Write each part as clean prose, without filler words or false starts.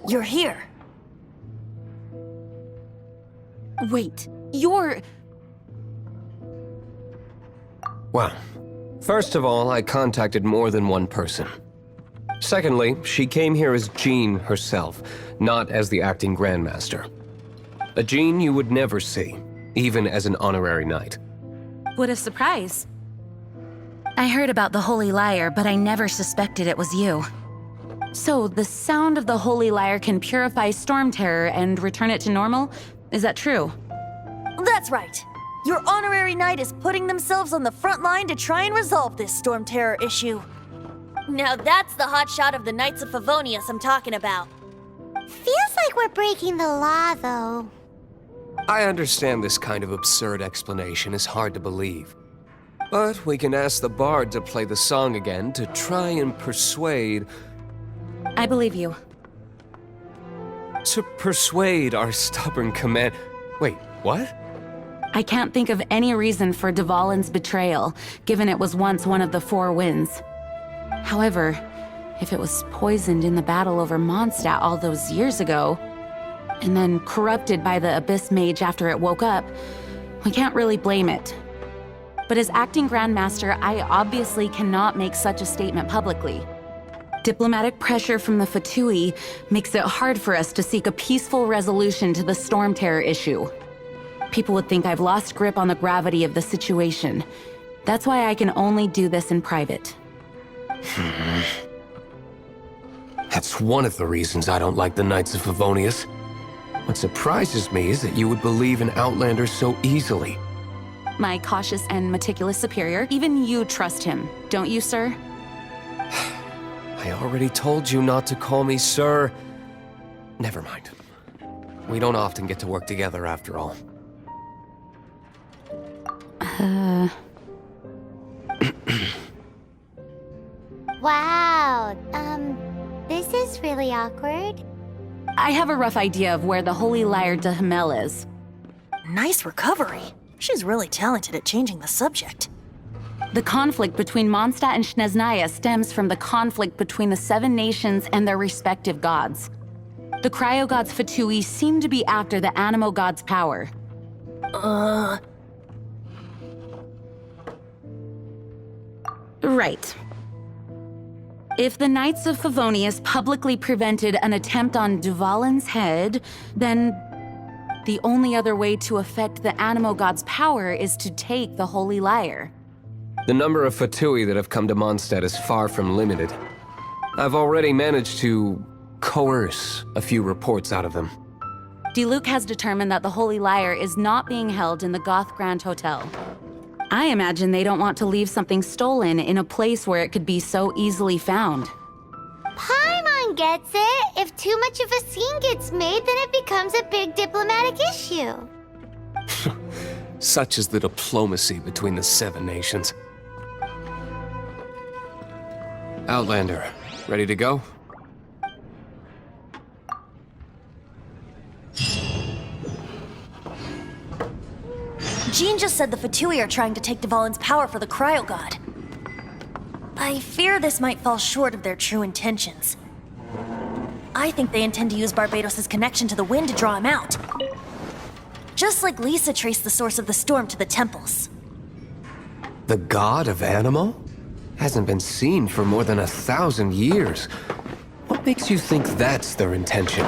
You're here. Wait, you're... Well, first of all, I contacted more than one person. Secondly, she came here as Jean herself, not as the acting Grandmaster. A Jean you would never see, even as an honorary knight. What a surprise. I heard about the Holy Lyre, but I never suspected it was you. So, the sound of the Holy Lyre can purify Storm Terror and return it to normal? Is that true? That's right. Your honorary knight is putting themselves on the front line to try and resolve this Storm Terror issue. Now that's the hotshot of the Knights of Favonius I'm talking about. Feels like we're breaking the law, though. I understand this kind of absurd explanation is hard to believe. But we can ask the bard to play the song again to try and persuade... I believe you. To persuade our stubborn command... Wait, what? I can't think of any reason for Dvalin's betrayal, given it was once one of the Four Winds. However, if it was poisoned in the battle over Mondstadt all those years ago, and then corrupted by the Abyss Mage after it woke up, we can't really blame it. But as acting Grandmaster, I obviously cannot make such a statement publicly. Diplomatic pressure from the Fatui makes it hard for us to seek a peaceful resolution to the Storm Terror issue. People would think I've lost grip on the gravity of the situation. That's why I can only do this in private. That's one of the reasons I don't like the Knights of Favonius. What surprises me is that you would believe in Outlanders so easily. My cautious and meticulous superior, even you trust him, don't you, sir? I already told you not to call me sir. Never mind. We don't often get to work together after all. Wow, this is really awkward. I have a rough idea of where the Holy Lyre de Himmel is. Nice recovery. She's really talented at changing the subject. The conflict between Mondstadt and Snezhnaya stems from the conflict between the Seven Nations and their respective gods. The cryo-gods Fatui seem to be after the Animo god's power. Right. If the Knights of Favonius publicly prevented an attempt on Dvalin's head, then the only other way to affect the Animo god's power is to take the Holy Lyre. The number of Fatui that have come to Mondstadt is far from limited. I've already managed to coerce a few reports out of them. Diluc has determined that the Holy Lyre is not being held in the Goth Grand Hotel. I imagine they don't want to leave something stolen in a place where it could be so easily found. Paimon gets it. If too much of a scene gets made, then it becomes a big diplomatic issue. Such is the diplomacy between the Seven Nations. Outlander, ready to go? Jean just said the Fatui are trying to take Dvalin's power for the Cryo God. I fear this might fall short of their true intentions. I think they intend to use Barbados' connection to the wind to draw him out. Just like Lisa traced the source of the storm to the temples. The god of Animo? Hasn't been seen for more than 1,000 years. What makes you think that's their intention?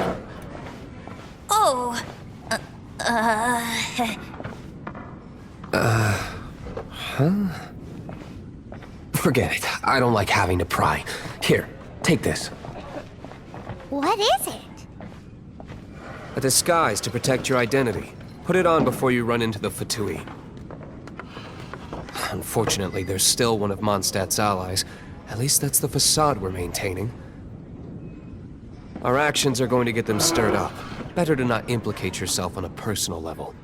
Oh, Forget it. I don't like having to pry. Here, take this. What is it? A disguise to protect your identity. Put it on before you run into the Fatui. Unfortunately, they're still one of Mondstadt's allies. At least that's the facade we're maintaining. Our actions are going to get them stirred up. Better to not implicate yourself on a personal level.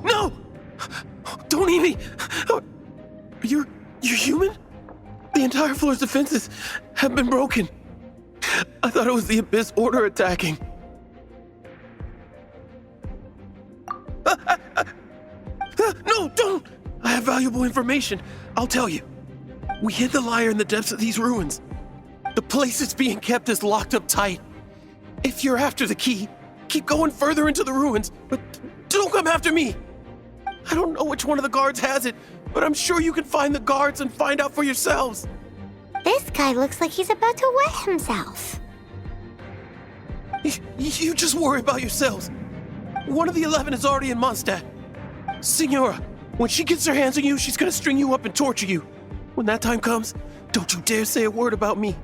No! Don't eat me! You're human? The entire floor's defenses have been broken. I thought it was the Abyss Order attacking. No, don't! I have valuable information. I'll tell you. We hid the lyre in the depths of these ruins. The place it's being kept is locked up tight. If you're after the key, keep going further into the ruins, but don't come after me. I don't know which one of the guards has it, but I'm sure you can find the guards and find out for yourselves. This guy looks like he's about to wet himself. You just worry about yourselves. One of the 11 is already in Mondstadt. Signora, when she gets her hands on you, she's gonna string you up and torture you. When that time comes, don't you dare say a word about me.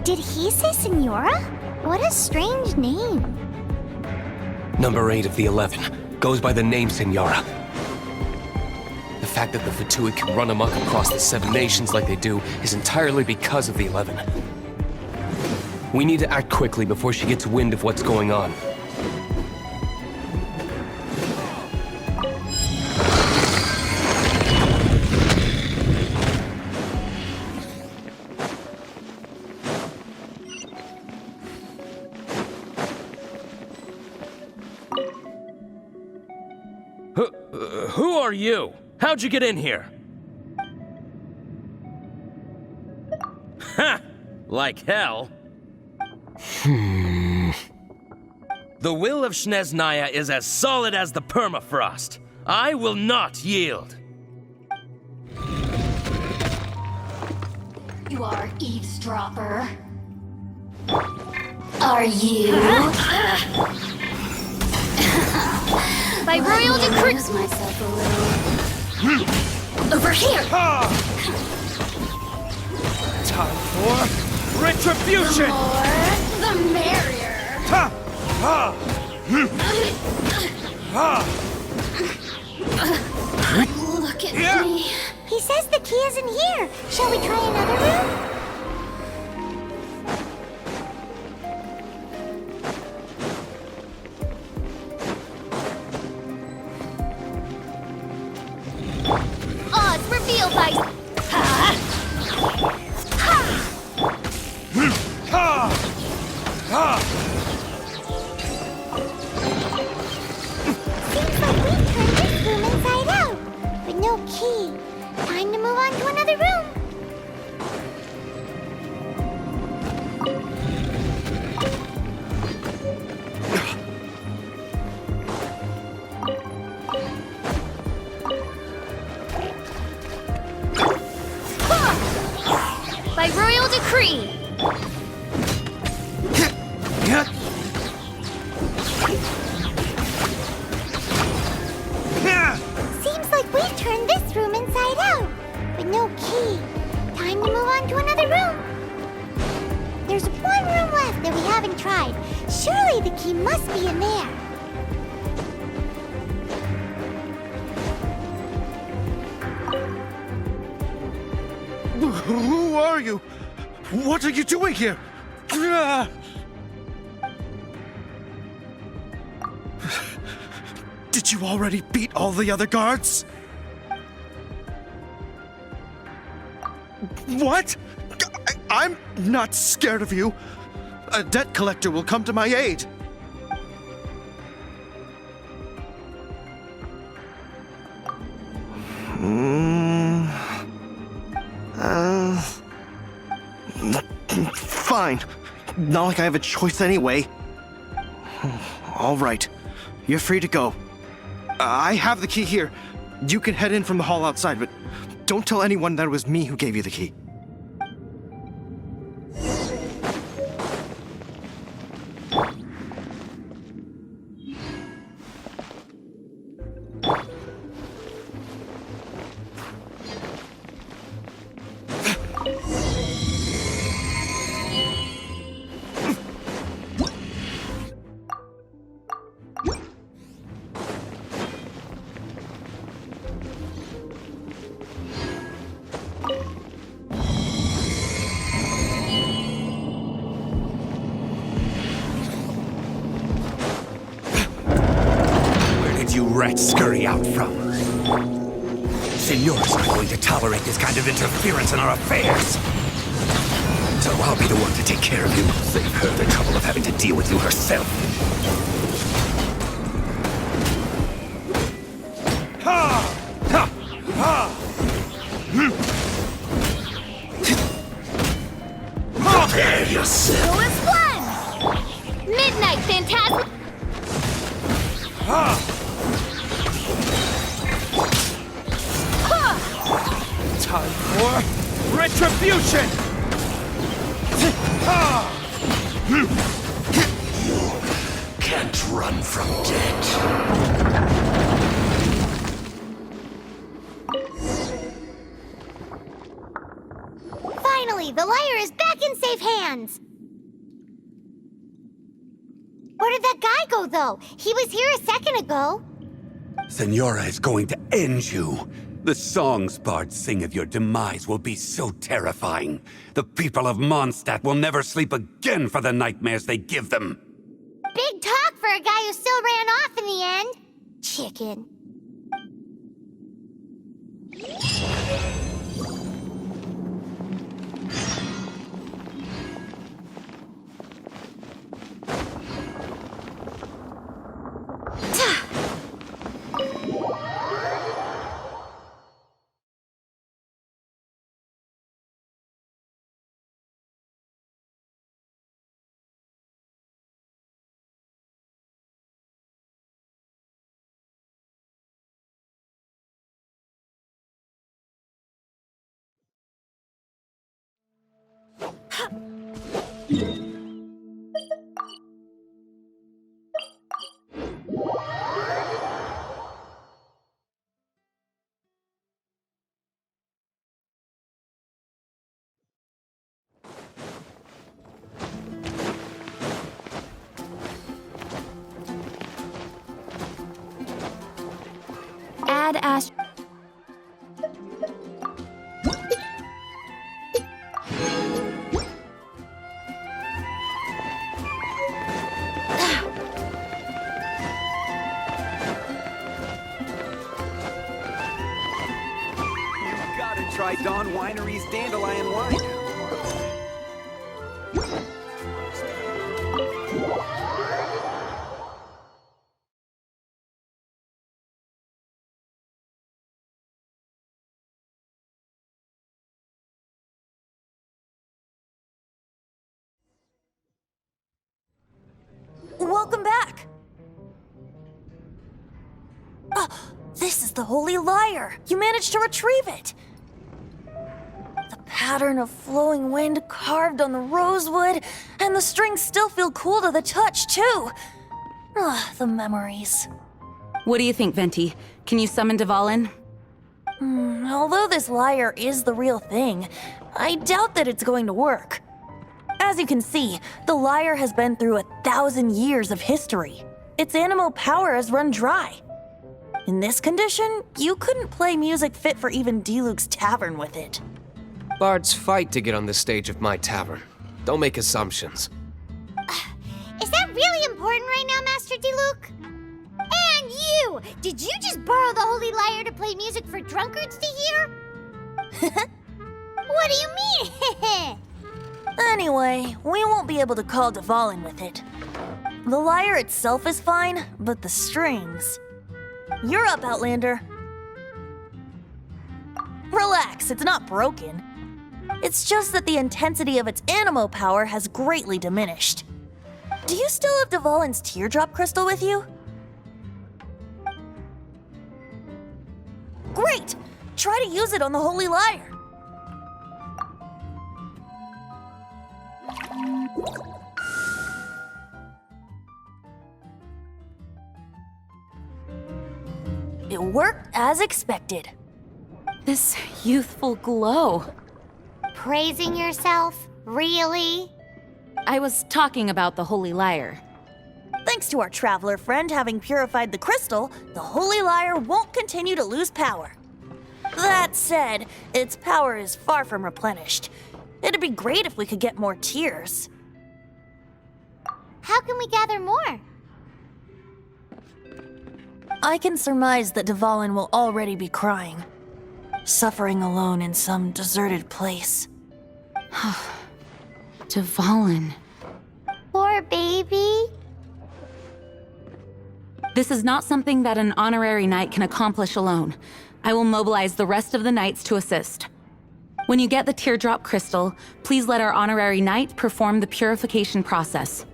Did he say Senora? What a strange name. Number 8 of the 11 goes by the name Signora. The fact that the Fatui can run amok across the 7 nations like they do is entirely because of the 11. We need to act quickly before she gets wind of what's going on. Who are you? How'd you get in here? Ha! Like hell. The will of Snezhnaya is as solid as the permafrost. I will not yield. You are eavesdropper. Are you? By royal decree. Lose myself a little. Over here. Time for retribution. The more, the merrier. Look at me. He says the key isn't here. Shall we try another room? Odds revealed by... Ha! Ha! By royal decree! Seems like we've turned this room inside out, but no key. Time to move on to another room. There's one room left that we haven't tried. Surely the key must be in there. Who are you? What are you doing here? Did you already beat all the other guards? What? I'm not scared of you. A debt collector will come to my aid. Fine. Not like I have a choice anyway. All right. You're free to go. I have the key here. You can head in from the hall outside, but don't tell anyone that it was me who gave you the key. You rats scurry out from. Signora's not going to tolerate this kind of interference in our affairs. So I'll be the one to take care of you. Save her the trouble of having to deal with you herself. Prepare yourself. Go as one! Midnight Phantasm! Time for retribution! You can't run from death. Finally, the liar is back in safe hands. Where did that guy go, though? He was here a second ago. Signora is going to end you. The songs bards sing of your demise will be so terrifying. The people of Mondstadt will never sleep again for the nightmares they give them. Big talk for a guy who still ran off in the end. Chicken. Add Ash. Try Dawn Winery's Dandelion Wine. Welcome back! This is the Holy Lyre! You managed to retrieve it! The pattern of flowing wind carved on the rosewood, and the strings still feel cool to the touch, too. Ugh, the memories. What do you think, Venti? Can you summon Dvalin? Although this lyre is the real thing, I doubt that it's going to work. As you can see, the lyre has been through 1,000 years of history. Its animal power has run dry. In this condition, you couldn't play music fit for even Diluc's tavern with it. Bards fight to get on the stage of my tavern. Don't make assumptions. Is that really important right now, Master Diluc? And you! Did you just borrow the Holy Lyre to play music for drunkards to hear? What do you mean? Anyway, we won't be able to call Dvalin with it. The lyre itself is fine, but the strings... You're up, Outlander. Relax, it's not broken. It's just that the intensity of its animo power has greatly diminished. Do you still have Dvalin's teardrop crystal with you? Great! Try to use it on the Holy Lyre. It worked as expected. This youthful glow. Praising yourself? Really? I was talking about the Holy Lyre. Thanks to our traveler friend having purified the crystal, the Holy Lyre won't continue to lose power. That said, its power is far from replenished. It'd be great if we could get more tears. How can we gather more? I can surmise that Dvalin will already be crying, suffering alone in some deserted place. Dvalin. Poor baby. This is not something that an honorary knight can accomplish alone. I will mobilize the rest of the knights to assist. When you get the teardrop crystal, please let our honorary knight perform the purification process.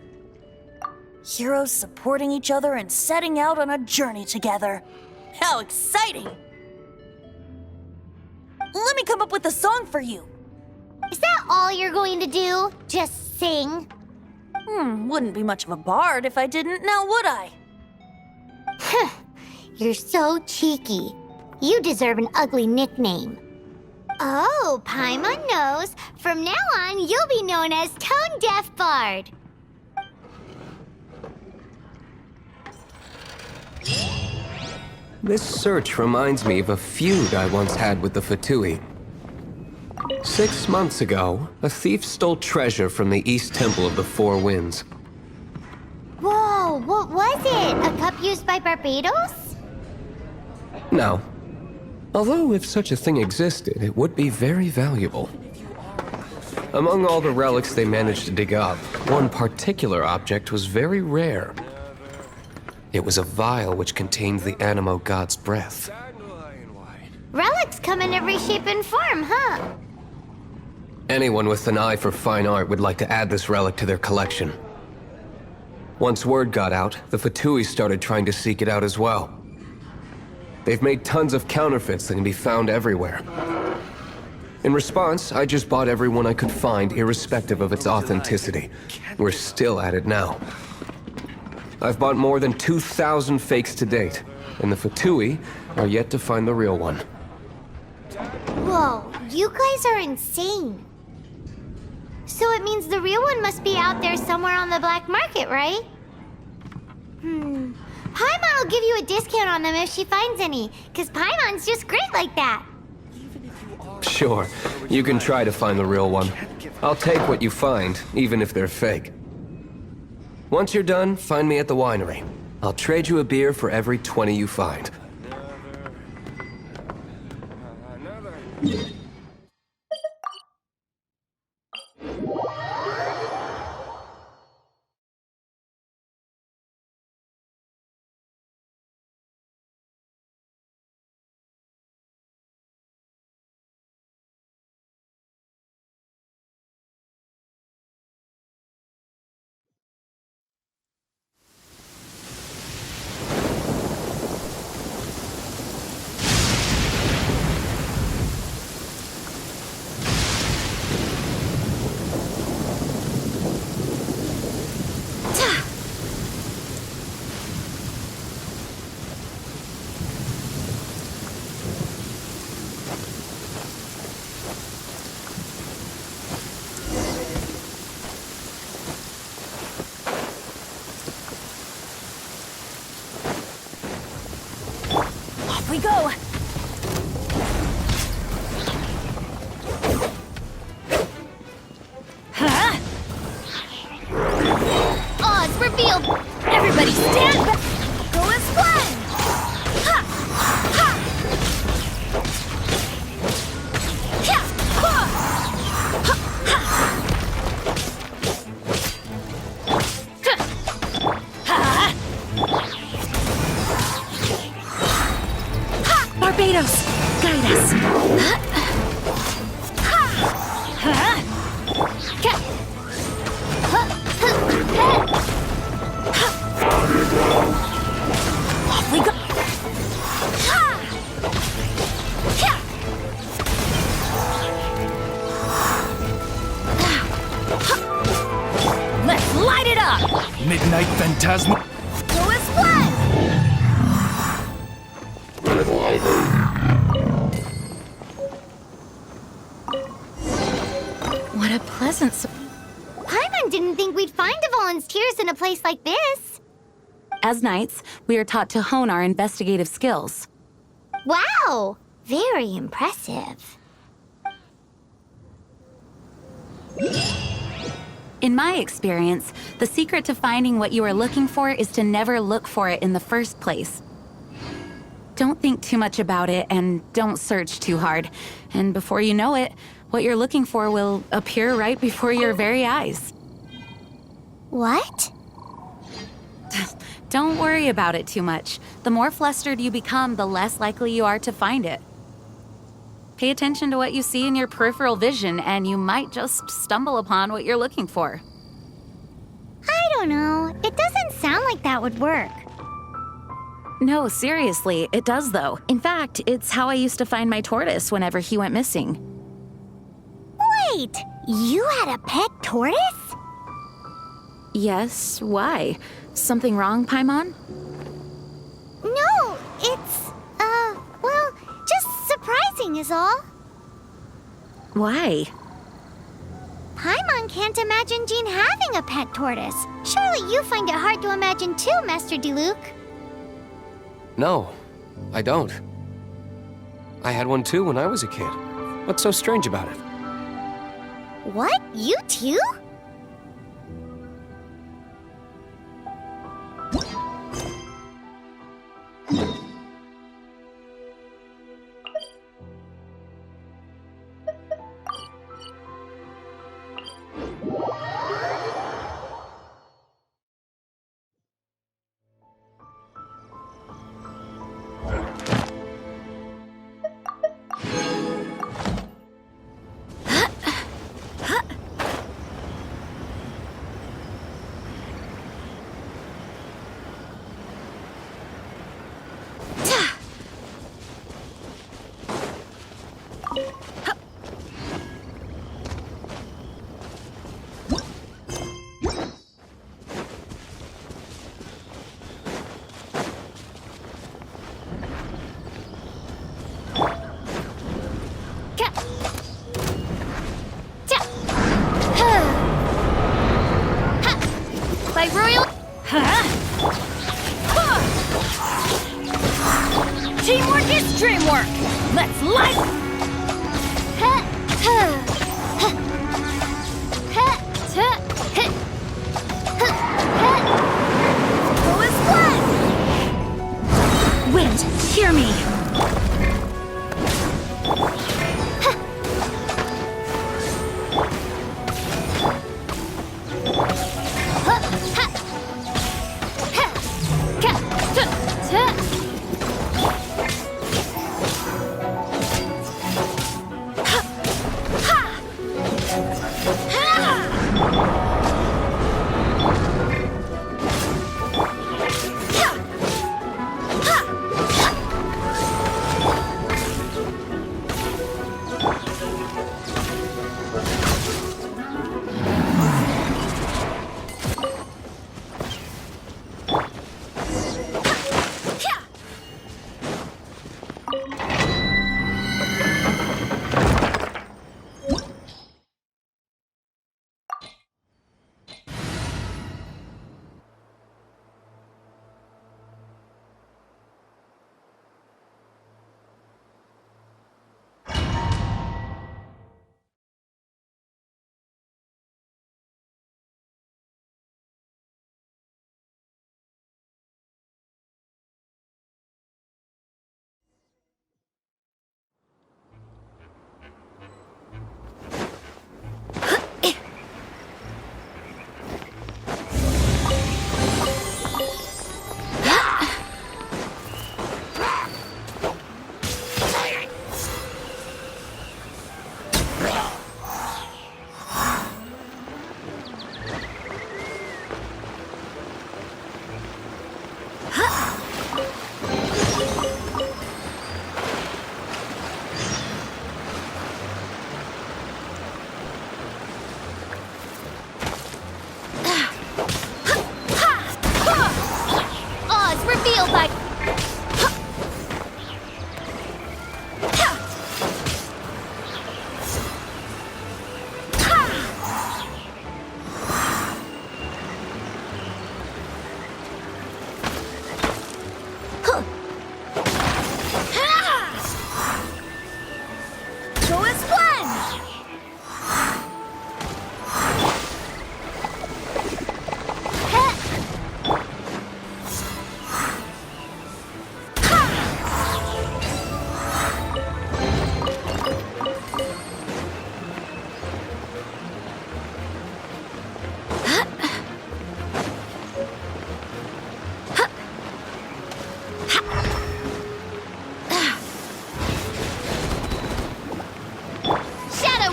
Heroes supporting each other and setting out on a journey together. How exciting! Let me come up with a song for you. Is that all you're going to do? Just sing? Wouldn't be much of a bard if I didn't, now would I? You're so cheeky. You deserve an ugly nickname. Oh, Paimon knows. From now on, you'll be known as Tone Deaf Bard. This search reminds me of a feud I once had with the Fatui. 6 months ago, a thief stole treasure from the East Temple of the Four Winds. Whoa, what was it? A cup used by Barbados? No. Although if such a thing existed, it would be very valuable. Among all the relics they managed to dig up, one particular object was very rare. It was a vial which contained the Animo god's breath. Relics come in every shape and form, huh? Anyone with an eye for fine art would like to add this relic to their collection. Once word got out, the Fatui started trying to seek it out as well. They've made tons of counterfeits that can be found everywhere. In response, I just bought every one I could find, irrespective of its authenticity. We're still at it now. I've bought more than 2,000 fakes to date, and the Fatui are yet to find the real one. Whoa, you guys are insane. So it means the real one must be out there somewhere on the black market, right? Paimon will give you a discount on them if she finds any, because Paimon's just great like that. Sure, you can try to find the real one. I'll take what you find, even if they're fake. Once you're done, find me at the winery. I'll trade you a beer for every 20 you find. we go! Huh? Odds revealed! Everybody stand back! Go as planned! Ha! Ha! Ha! Ha! Ha! Ha! Ha! Barbados, guide us! Ha! Ha! Ca- Off we go! Ha! Ha! Let's light it up! Midnight Phantasma. Go as planned! What a pleasant Paimon didn't think we'd find the volunteers in a place like this. As knights, we are taught to hone our investigative skills. Wow! Very impressive. In my experience, the secret to finding what you are looking for is to never look for it in the first place. Don't think too much about it and don't search too hard. And before you know it, what you're looking for will appear right before your very eyes. What? Don't worry about it too much. The more flustered you become, the less likely you are to find it. Pay attention to what you see in your peripheral vision, and you might just stumble upon what you're looking for. I don't know. It doesn't sound like that would work. No, seriously, it does though. In fact, it's how I used to find my tortoise whenever he went missing. Wait, you had a pet tortoise? Yes, why? Something wrong, Paimon? No, it's, well, just surprising is all. Why? Paimon can't imagine Jean having a pet tortoise. Surely you find it hard to imagine too, Master Diluc. No, I don't. I had one too when I was a kid. What's so strange about it? What? You too?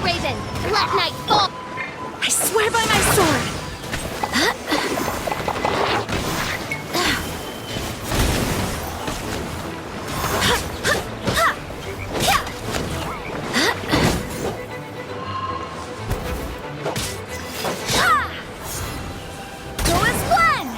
Raven! Let night fall! I swear by my sword! Go as one!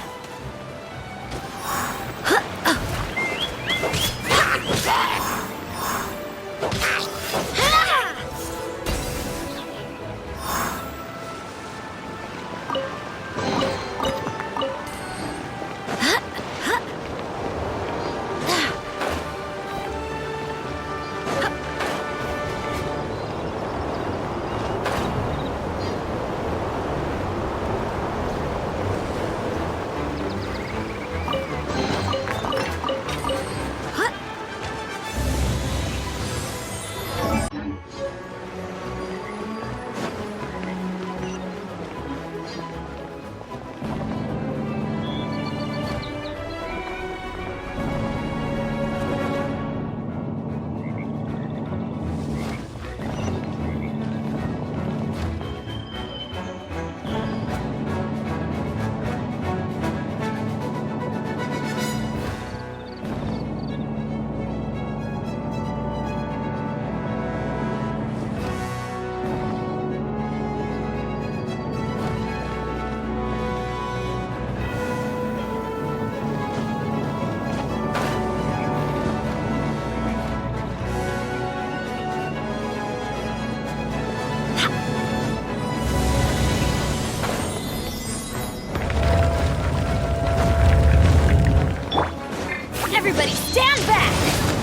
Everybody stand back!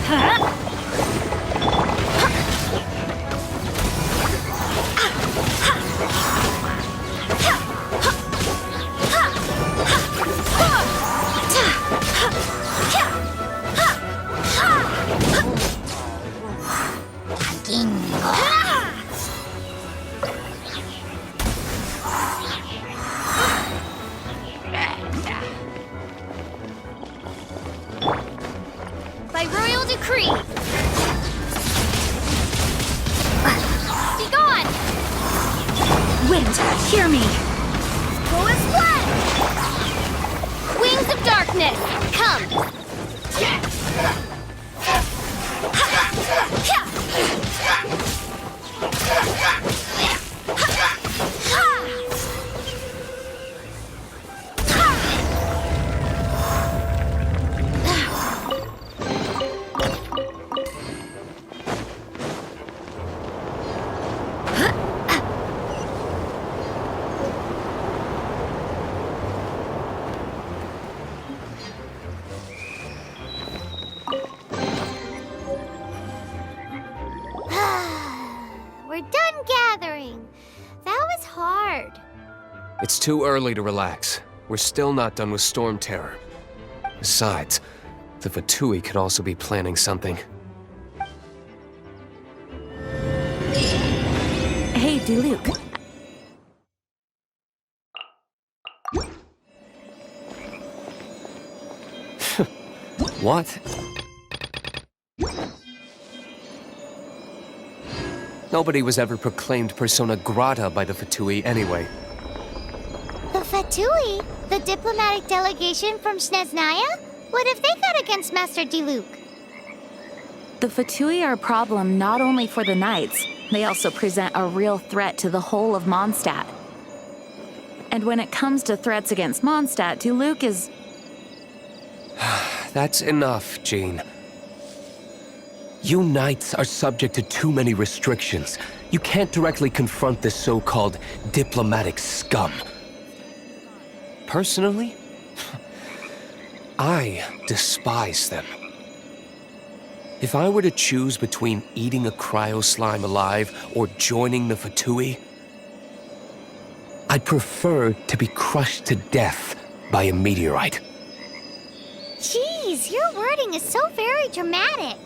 Huh? By royal decree! Be gone! Wind, hear me! Go as one! Wings of darkness, come! We're done gathering. That was hard. It's too early to relax. We're still not done with Storm Terror. Besides, the Fatui could also be planning something. Hey, Diluc. What? Nobody was ever proclaimed persona grata by the Fatui anyway. The Fatui? The diplomatic delegation from Snezhnaya? What have they got against Master Diluc? The Fatui are a problem not only for the Knights, they also present a real threat to the whole of Mondstadt. And when it comes to threats against Mondstadt, Diluc is... That's enough, Jean. You Knights are subject to too many restrictions. You can't directly confront this so-called diplomatic scum. Personally, I despise them. If I were to choose between eating a cryo-slime alive or joining the Fatui, I'd prefer to be crushed to death by a meteorite. Jeez, your wording is so very dramatic.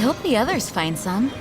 hope the others find some.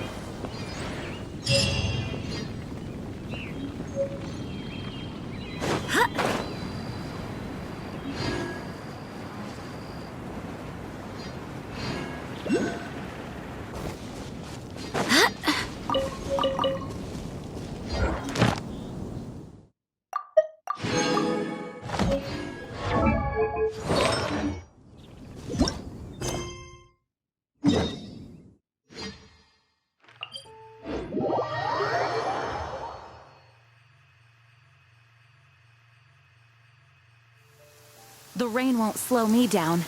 The rain won't slow me down.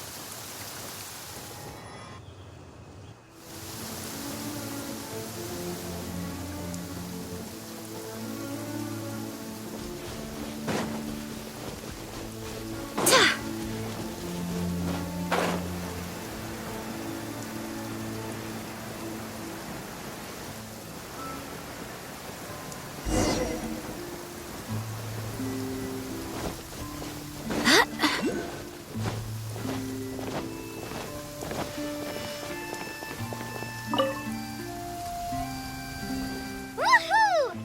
Woohoo!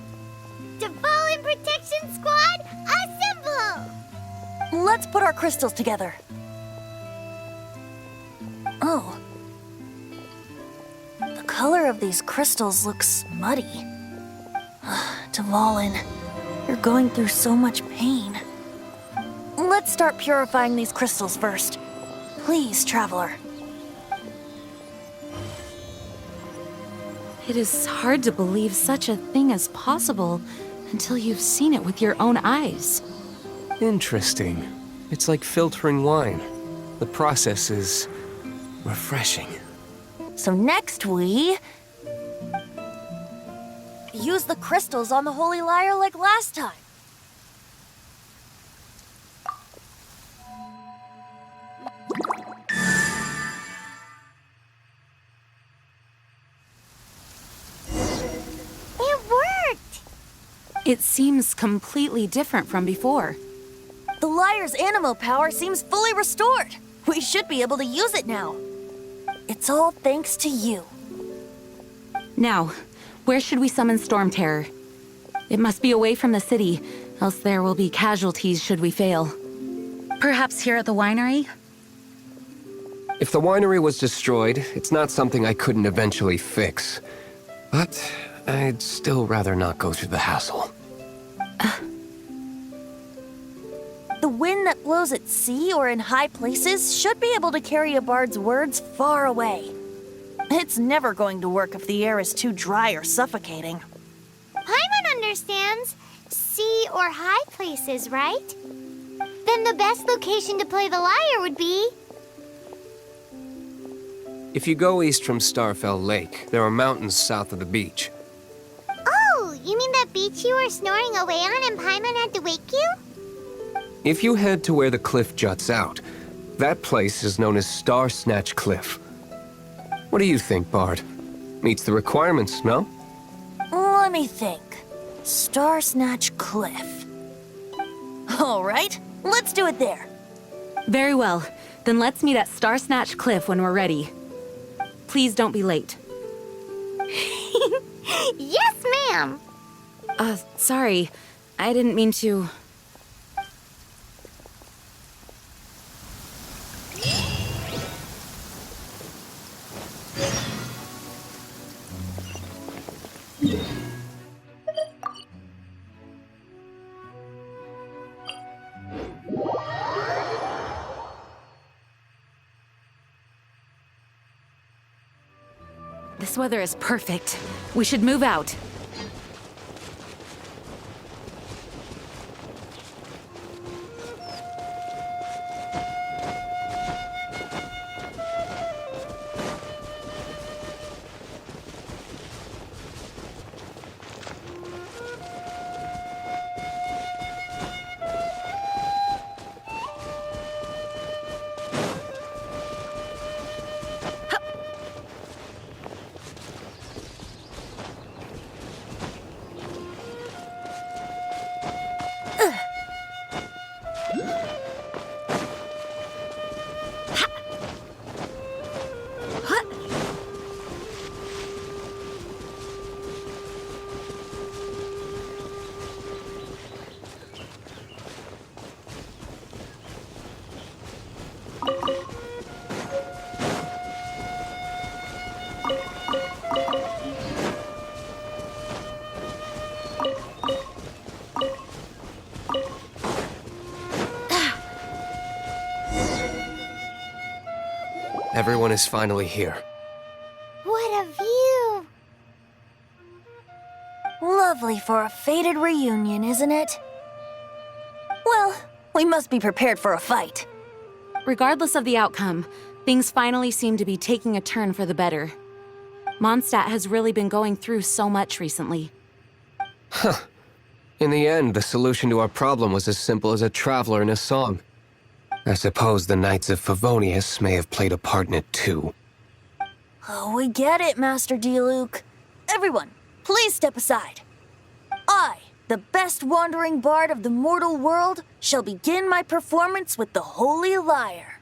Devolin Protection Squad, assemble! Let's put our crystals together. Oh. The color of these crystals looks muddy. Devolin, you're going through so much pain. Let's start purifying these crystals first. Please, Traveler. It is hard to believe such a thing is possible until you've seen it with your own eyes. Interesting. It's like filtering wine. The process is refreshing. So next we... use the crystals on the Holy Lyre like last time. It worked! It seems completely different from before. The Lyre's animo power seems fully restored. We should be able to use it now. It's all thanks to you. Now, where should we summon Storm Terror? It must be away from the city, else there will be casualties should we fail. Perhaps here at the winery? If the winery was destroyed, it's not something I couldn't eventually fix. But I'd still rather not go through the hassle. The wind that blows at sea or in high places should be able to carry a bard's words far away. It's never going to work if the air is too dry or suffocating. Paimon understands sea or high places, right? Then the best location to play the lyre would be... If you go east from Starfell Lake, there are mountains south of the beach. Oh, you mean that beach you were snoring away on and Paimon had to wake you? If you head to where the cliff juts out, that place is known as Star Snatch Cliff. What do you think, Bard? Meets the requirements, no? Let me think. Star Snatch Cliff. All right, let's do it there. Very well. Then let's meet at Star Snatch Cliff when we're ready. Please don't be late. Yes, ma'am! Sorry. I didn't mean to... This weather is perfect. We should move out. Everyone is finally here. What a view! Lovely for a fated reunion, isn't it? Well, we must be prepared for a fight. Regardless of the outcome, things finally seem to be taking a turn for the better. Mondstadt has really been going through so much recently. In the end, the solution to our problem was as simple as a traveler in a song. I suppose the Knights of Favonius may have played a part in it too. Oh, we get it, Master D-Luke. Everyone, please step aside. I, the best wandering bard of the mortal world, shall begin my performance with the Holy Lyre.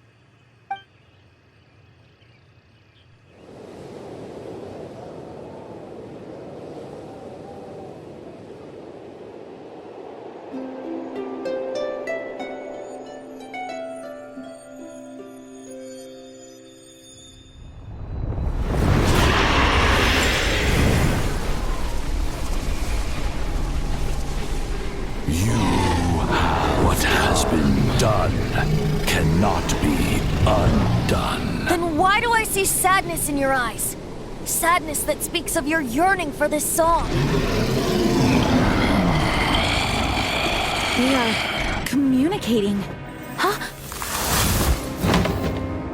What has been done cannot be undone. Then why do I see sadness in your eyes? Sadness that speaks of your yearning for this song. We are communicating. Huh?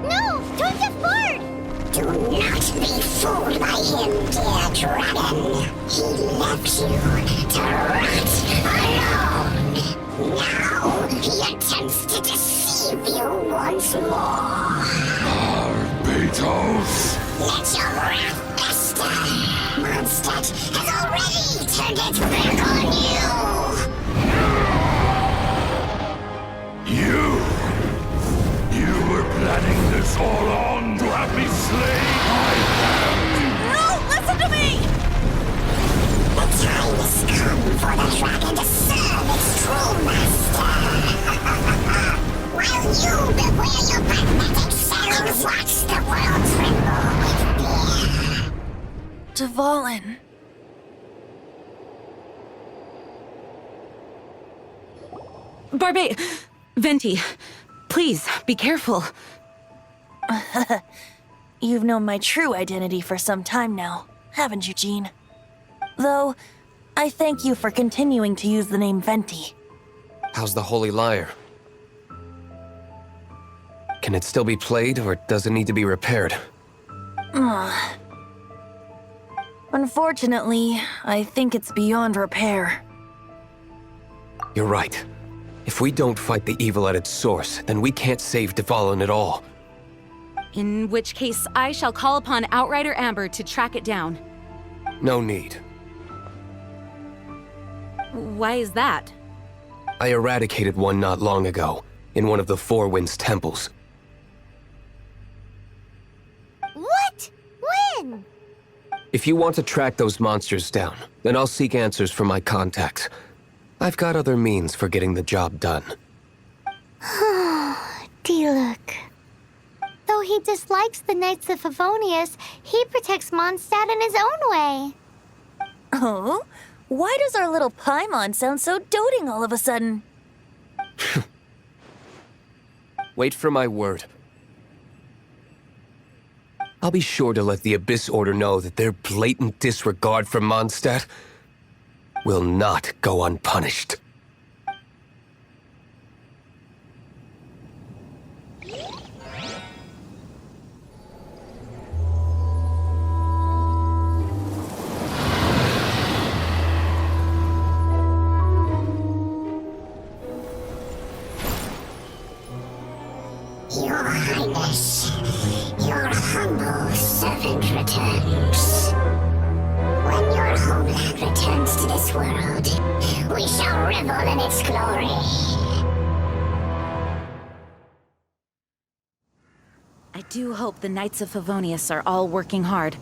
No! Don't get bored! Do not be fooled by him, dear dragon. He left you to rot alone. Now he attempts to deceive you once more. Barbatos! Let your wrath fester. Mondstadt has already turned its back on you. You were planning this all along to have me slain? No, listen to me! The time has come for the dragon to serve its true master. While you beware your magnetic cells, watch the world tremble with fear. Dvalin. Venti, please, be careful. You've known my true identity for some time now, haven't you, Jean? Though, I thank you for continuing to use the name Venti. How's the Holy Lyre? Can it still be played, or does it need to be repaired? Unfortunately, I think it's beyond repair. You're right. If we don't fight the evil at its source, then we can't save Dvalin at all. In which case, I shall call upon Outrider Amber to track it down. No need. Why is that? I eradicated one not long ago, in one of the Four Winds temples. What? When? If you want to track those monsters down, then I'll seek answers from my contacts. I've got other means for getting the job done. D-Luke. Though he dislikes the Knights of Favonius, he protects Mondstadt in his own way. Oh? Why does our little Paimon sound so doting all of a sudden? Wait for my word. I'll be sure to let the Abyss Order know that their blatant disregard for Mondstadt will not go unpunished. Your Highness, your humble servant returns. When your homeland returns to this world, we shall revel in its glory. I do hope the Knights of Favonius are all working hard.